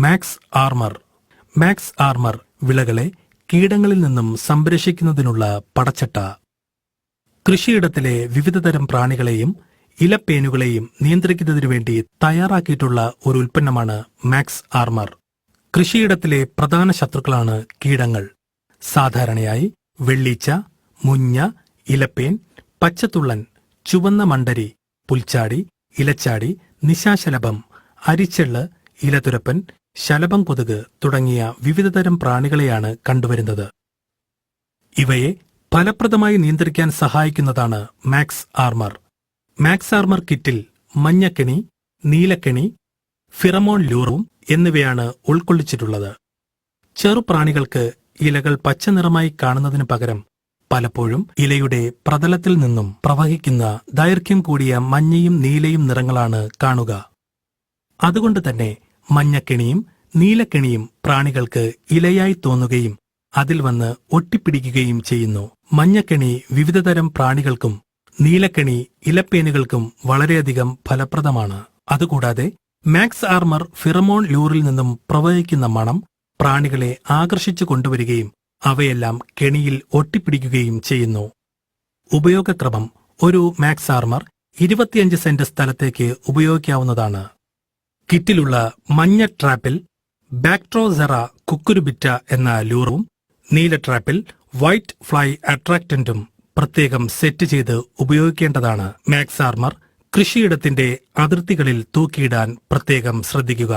Max Armor. Max armour വിളകളെ കീടങ്ങളിൽ നിന്നും സംരക്ഷിക്കുന്നതിനുള്ള പടച്ചട്ട. കൃഷിയിടത്തിലെ വിവിധതരം പ്രാണികളെയും ഇലപ്പേനുകളെയും നിയന്ത്രിക്കുന്നതിനു വേണ്ടി തയ്യാറാക്കിയിട്ടുള്ള ഒരു ഉൽപ്പന്നമാണ് മാക്സ് ആർമർ. കൃഷിയിടത്തിലെ പ്രധാന ശത്രുക്കളാണ് കീടങ്ങൾ. സാധാരണയായി വെള്ളീച്ച, മുഞ്ഞ, ഇലപ്പേൻ, പച്ചത്തുള്ളൻ, ചുവന്ന മണ്ടരി, പുൽച്ചാടി, ഇലച്ചാടി, നിശാശലഭം, അരിച്ചെള്ള്, ഇലതുരപ്പൻ, ശലഭം കൊതുക് തുടങ്ങിയ വിവിധതരം പ്രാണികളെയാണ് കണ്ടുവരുന്നത്. ഇവയെ ഫലപ്രദമായി നിയന്ത്രിക്കാൻ സഹായിക്കുന്നതാണ് മാക്സ് ആർമർ. മാക്സ് ആർമർ കിറ്റിൽ മഞ്ഞക്കെണി, നീലക്കെണി, ഫിറമോൺ ലൂറും എന്നിവയാണ് ഉൾക്കൊള്ളിച്ചിട്ടുള്ളത്. ചെറുപ്രാണികൾക്ക് ഇലകൾ പച്ചനിറമായി കാണുന്നതിനു പകരം പലപ്പോഴും ഇലയുടെ പ്രതലത്തിൽ നിന്നും പ്രവഹിക്കുന്ന ദൈർഘ്യം കൂടിയ മഞ്ഞയും നീലയും നിറങ്ങളാണ് കാണുക. അതുകൊണ്ട് തന്നെ മഞ്ഞക്കെണിയും നീലക്കെണിയും പ്രാണികൾക്ക് ഇലയായി തോന്നുകയും അതിൽ വന്ന് ഒട്ടിപ്പിടിക്കുകയും ചെയ്യുന്നു. മഞ്ഞക്കെണി വിവിധതരം പ്രാണികൾക്കും നീലക്കെണി ഇലപ്പേനുകൾക്കും വളരെയധികം ഫലപ്രദമാണ്. അതുകൂടാതെ മാക്സ് ആർമർ ഫിറമോൺ ലൂറിൽ നിന്നും പ്രവഹിക്കുന്ന മണം പ്രാണികളെ ആകർഷിച്ചു കൊണ്ടുവരികയും അവയെല്ലാം കെണിയിൽ ഒട്ടിപ്പിടിക്കുകയും ചെയ്യുന്നു. ഉപയോഗക്രമം: ഒരു മാക്സ് ആർമർ 25 സെന്റ് സ്ഥലത്തേക്ക് ഉപയോഗിക്കാവുന്നതാണ്. കിറ്റിലുള്ള മഞ്ഞ ട്രാപ്പിൽ ബാക്ട്രോസെറ കുക്കുരുബിറ്റ എന്ന ലൂറും നീല ട്രാപ്പിൽ വൈറ്റ് ഫ്ലൈ അട്രാക്റ്റന്റും പ്രത്യേകം സെറ്റ് ചെയ്ത് ഉപയോഗിക്കേണ്ടതാണ്. മാക്സ് ആർമർ കൃഷിയിടത്തിന്റെ അതിർത്തികളിൽ തൂക്കിയിടാൻ പ്രത്യേകം ശ്രദ്ധിക്കുക.